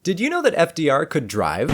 Did you know that FDR could drive?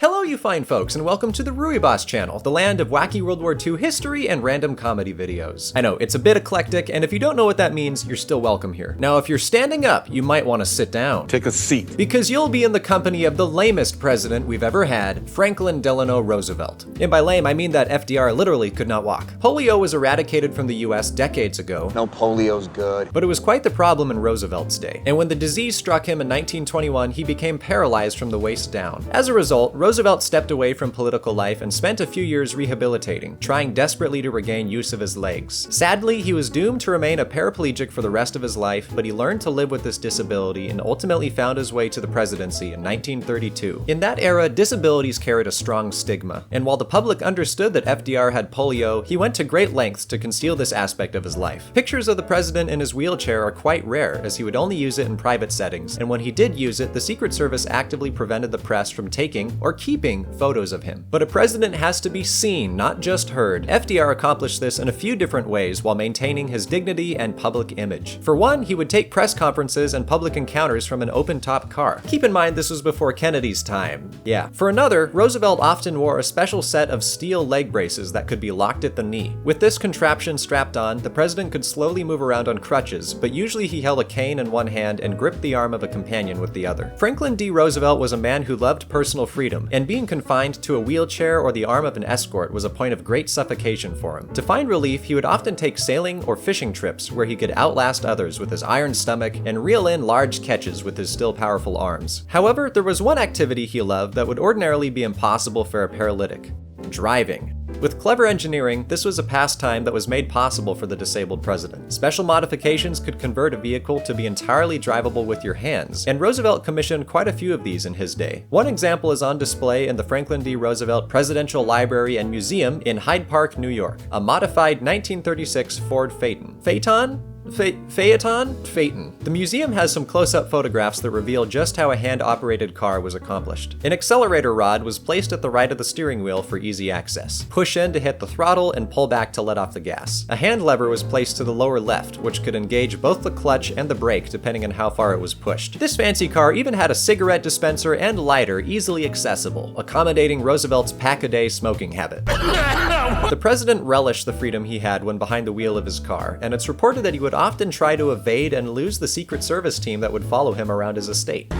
Hello you fine folks, and welcome to the Roosevelt channel, the land of wacky World War II history and random comedy videos. I know, it's a bit eclectic, and if you don't know what that means, you're still welcome here. Now, if you're standing up, you might want to sit down. Take a seat. Because you'll be in the company of the lamest president we've ever had, Franklin Delano Roosevelt. And by lame, I mean that FDR literally could not walk. Polio was eradicated from the US decades ago. No, polio's good. But it was quite the problem in Roosevelt's day. And when the disease struck him in 1921, he became paralyzed from the waist down. As a result, Roosevelt stepped away from political life and spent a few years rehabilitating, trying desperately to regain use of his legs. Sadly, he was doomed to remain a paraplegic for the rest of his life, but he learned to live with this disability and ultimately found his way to the presidency in 1932. In that era, disabilities carried a strong stigma, and while the public understood that FDR had polio, he went to great lengths to conceal this aspect of his life. Pictures of the president in his wheelchair are quite rare, as he would only use it in private settings, and when he did use it, the Secret Service actively prevented the press from taking or keeping photos of him. But a president has to be seen, not just heard. FDR accomplished this in a few different ways while maintaining his dignity and public image. For one, he would take press conferences and public encounters from an open-top car. Keep in mind this was before Kennedy's time. Yeah. For another, Roosevelt often wore a special set of steel leg braces that could be locked at the knee. With this contraption strapped on, the president could slowly move around on crutches, but usually he held a cane in one hand and gripped the arm of a companion with the other. Franklin D. Roosevelt was a man who loved personal freedom, and being confined to a wheelchair or the arm of an escort was a point of great suffocation for him. To find relief, he would often take sailing or fishing trips where he could outlast others with his iron stomach and reel in large catches with his still powerful arms. However, there was one activity he loved that would ordinarily be impossible for a paralytic: driving. With clever engineering, this was a pastime that was made possible for the disabled president. Special modifications could convert a vehicle to be entirely drivable with your hands, and Roosevelt commissioned quite a few of these in his day. One example is on display in the Franklin D. Roosevelt Presidential Library and Museum in Hyde Park, New York, a modified 1936 Ford Phaeton. Phaeton? Phaeton. The museum has some close-up photographs that reveal just how a hand-operated car was accomplished. An accelerator rod was placed at the right of the steering wheel for easy access. Push in to hit the throttle and pull back to let off the gas. A hand lever was placed to the lower left, which could engage both the clutch and the brake depending on how far it was pushed. This fancy car even had a cigarette dispenser and lighter easily accessible, accommodating Roosevelt's pack-a-day smoking habit. The president relished the freedom he had when behind the wheel of his car, and it's reported that he would often try to evade and lose the Secret Service team that would follow him around his estate.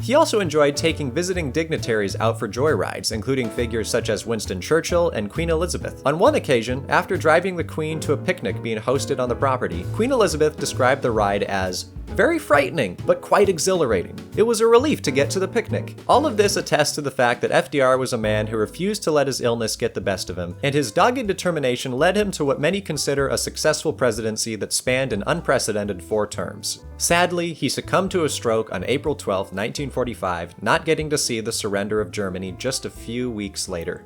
He also enjoyed taking visiting dignitaries out for joyrides, including figures such as Winston Churchill and Queen Elizabeth. On one occasion, after driving the Queen to a picnic being hosted on the property, Queen Elizabeth described the ride as very frightening, but quite exhilarating. It was a relief to get to the picnic. All of this attests to the fact that FDR was a man who refused to let his illness get the best of him, and his dogged determination led him to what many consider a successful presidency that spanned an unprecedented 4 terms. Sadly, he succumbed to a stroke on April 12, 1945, not getting to see the surrender of Germany just a few weeks later.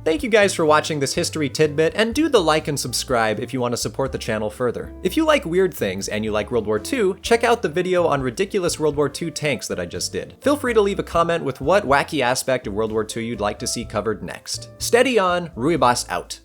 Thank you guys for watching this history tidbit, and do the like and subscribe if you want to support the channel further. If you like weird things and you like World War II, check out the video on ridiculous World War II tanks that I just did. Feel free to leave a comment with what wacky aspect of World War II you'd like to see covered next. Steady on, Roosevelt out.